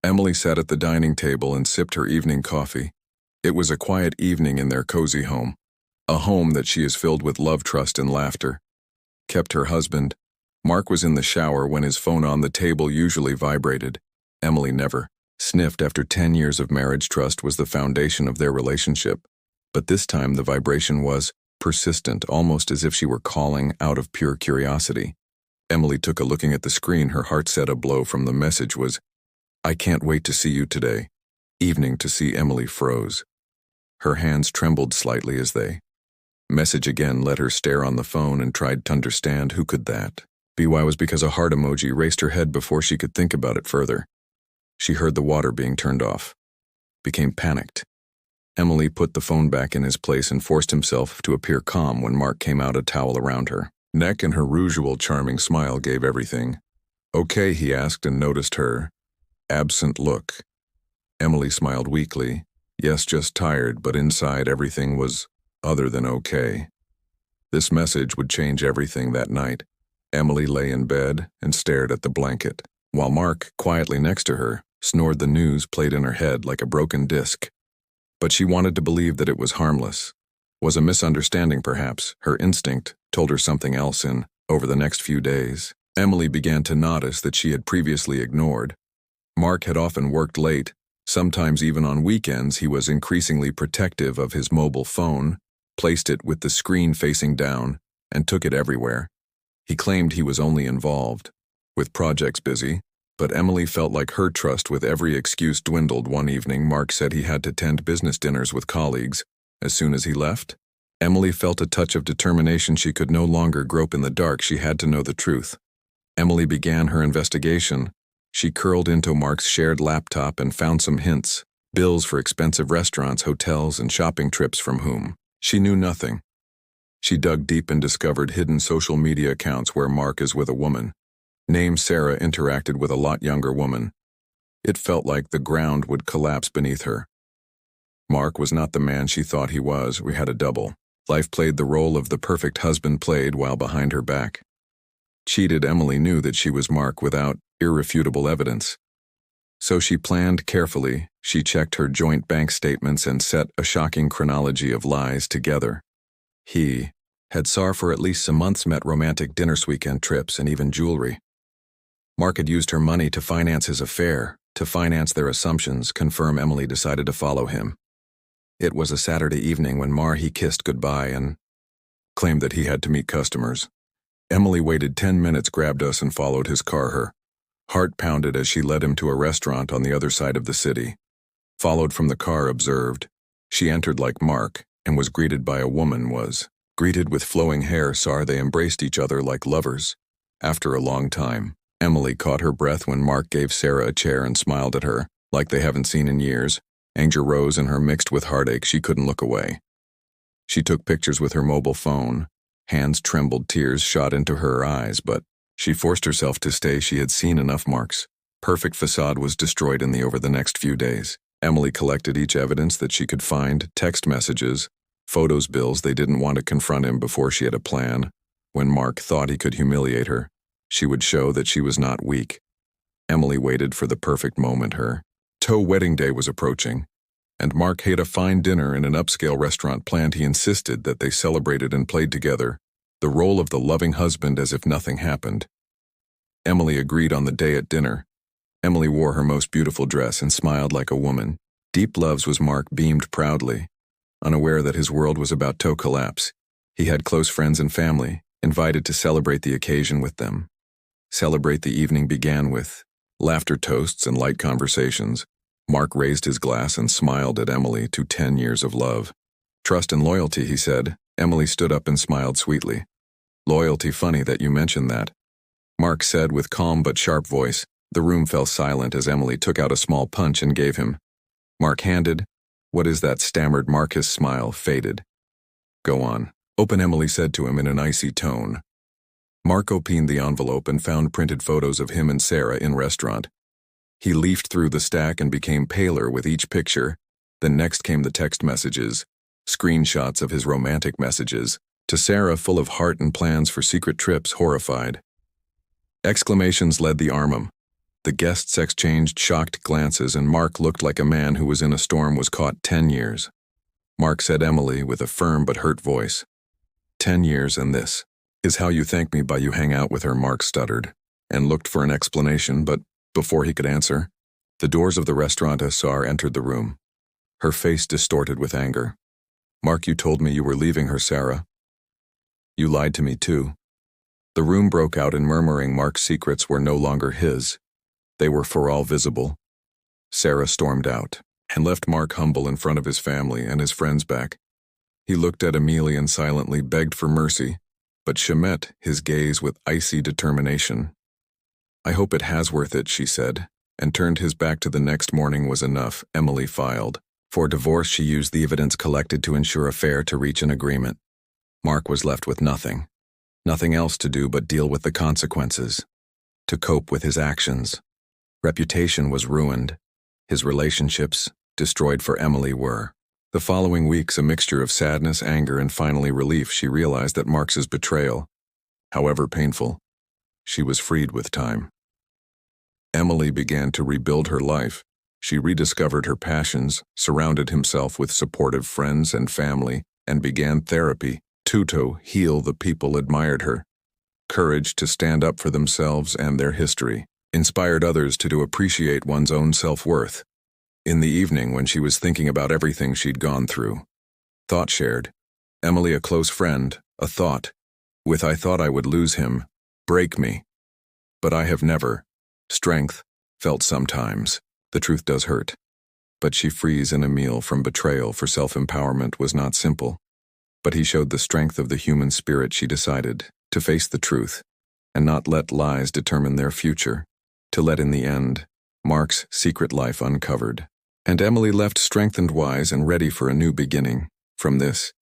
Emily sat at the dining table and sipped her evening coffee. It was a quiet evening in their cozy home, a home that she is filled with love, trust, and laughter. Kept her husband. Mark was in the shower when his phone on the table usually vibrated. Emily never. Sniffed after 10 years of marriage. Trust was the foundation of their relationship. But this time the vibration was persistent, almost as if she were calling out of pure curiosity. Emily took a looking at the screen. Her heart set a blow from the message was, "I can't wait to see you today." Evening to see Emily froze. Her hands trembled slightly as they. Message again let her stare on the phone and tried to understand who could that be. Why was because a heart emoji raised her head before she could think about it further. She heard the water being turned off. Became panicked. Emily put the phone back in his place and forced himself to appear calm when Mark came out, a towel around her neck, and her usual charming smile gave everything. "Okay," he asked, and noticed her absent look. Emily smiled weakly. Yes, just tired, but inside everything was other than okay. This message would change everything that night. Emily lay in bed and stared at the blanket, while Mark, quietly next to her, snored. The news played in her head like a broken disc. But she wanted to believe that it was harmless. Was a misunderstanding, perhaps. Her instinct told her something else, and over the next few days, Emily began to notice that she had previously ignored. Mark had often worked late. Sometimes even on weekends. He was increasingly protective of his mobile phone, placed it with the screen facing down, and took it everywhere. He claimed he was only involved with projects busy, but Emily felt like her trust with every excuse dwindled. One evening, Mark said he had to attend business dinners with colleagues. As soon as he left, Emily felt a touch of determination. She could no longer grope in the dark. She had to know the truth. Emily began her investigation. She curled into Mark's shared laptop and found some hints, bills for expensive restaurants, hotels, and shopping trips from whom she knew nothing. She dug deep and discovered hidden social media accounts where Mark is with a woman named Sarah, interacted with a lot younger woman. It felt like the ground would collapse beneath her. Mark was not the man she thought he was. We had a double. Life played the role of the perfect husband played while behind her back. Cheated. Emily knew that she was Mark without irrefutable evidence. So she planned carefully. She checked her joint bank statements and set a shocking chronology of lies together. He had Sarah for at least some months, met romantic dinners, weekend trips, and even jewelry. Mark had used her money to finance his affair, to finance their assumptions. Confirm. Emily decided to follow him. It was a Saturday evening when he kissed goodbye and claimed that he had to meet customers. Emily waited 10 minutes, grabbed us, and followed his car. Her heart pounded as she led him to a restaurant on the other side of the city. Followed from the car, observed. She entered like Mark and was greeted by a woman. Was greeted with flowing hair. They embraced each other like lovers. After a long time, Emily caught her breath when Mark gave Sarah a chair and smiled at her, like they haven't seen in years. Anger rose in her, mixed with heartache. She couldn't look away. She took pictures with her mobile phone. Hands trembled, tears shot into her eyes, but she forced herself to stay. She had seen enough. Mark's perfect facade was destroyed over the next few days. Emily collected each evidence that she could find, text messages, photos, bills. They didn't want to confront him before she had a plan. When Mark thought he could humiliate her, she would show that she was not weak. Emily waited for the perfect moment. Her wedding day was approaching, and Mark had a fine dinner in an upscale restaurant planned. He insisted that they celebrated and played together the role of the loving husband as if nothing happened. Emily agreed on the day at dinner. Emily wore her most beautiful dress and smiled like a woman. Deep loves was Mark beamed proudly, unaware that his world was about to collapse. He had close friends and family, invited to celebrate the occasion with them. Celebrate. The evening began with laughter, toasts, and light conversations. Mark raised his glass and smiled at Emily to 10 years of love. Trust and loyalty, he said. Emily stood up and smiled sweetly. Loyalty? Funny that you mentioned that, Mark said with calm but sharp voice. The room fell silent as Emily took out a small punch and gave him. Mark handed. What is that? Stammered Mark. His smile faded. Go on. Open, Emily said to him in an icy tone. Mark opened the envelope and found printed photos of him and Sarah in restaurant. He leafed through the stack and became paler with each picture. Then next came the text messages, screenshots of his romantic messages, to Sarah full of heart and plans for secret trips. Horrified exclamations led the armum. The guests exchanged shocked glances, and Mark looked like a man who was in a storm was caught 10 years. Mark said Emily with a firm but hurt voice. 10 years, and this is how you thank me by you hang out with her, Mark stuttered, and looked for an explanation, but before he could answer, the doors of the restaurant entered the room, her face distorted with anger. Mark, you told me you were leaving her, Sarah. You lied to me too. The room broke out in murmuring. Mark's secrets were no longer his. They were for all visible. Sarah stormed out and left Mark humble in front of his family and his friends back. He looked at Amelie and silently begged for mercy, but she met his gaze with icy determination. I hope it has worth it, she said, and turned his back. To the next morning was enough. Emily filed for divorce. She used the evidence collected to ensure a fair to reach an agreement. Mark was left with nothing else to do but deal with the consequences, to cope with his actions. Reputation was ruined. His relationships, destroyed for Emily, were. The following weeks, a mixture of sadness, anger, and finally relief. She realized that Mark's betrayal, however painful, she was freed with time. Emily began to rebuild her life. She rediscovered her passions, surrounded himself with supportive friends and family, and began therapy to heal. The people admired her courage to stand up for themselves and their history, inspired others to appreciate one's own self-worth. In the evening, when she was thinking about everything she'd gone through, thought shared. Emily, a close friend, a thought. I thought I would lose him, break me. But I have never. Strength, felt sometimes. The truth does hurt. But she frees an Emile from betrayal. For self-empowerment was not simple. But he showed the strength of the human spirit. She decided to face the truth and not let lies determine their future. To let in the end, Mark's secret life uncovered. And Emily left strengthened, wise, and ready for a new beginning. From this,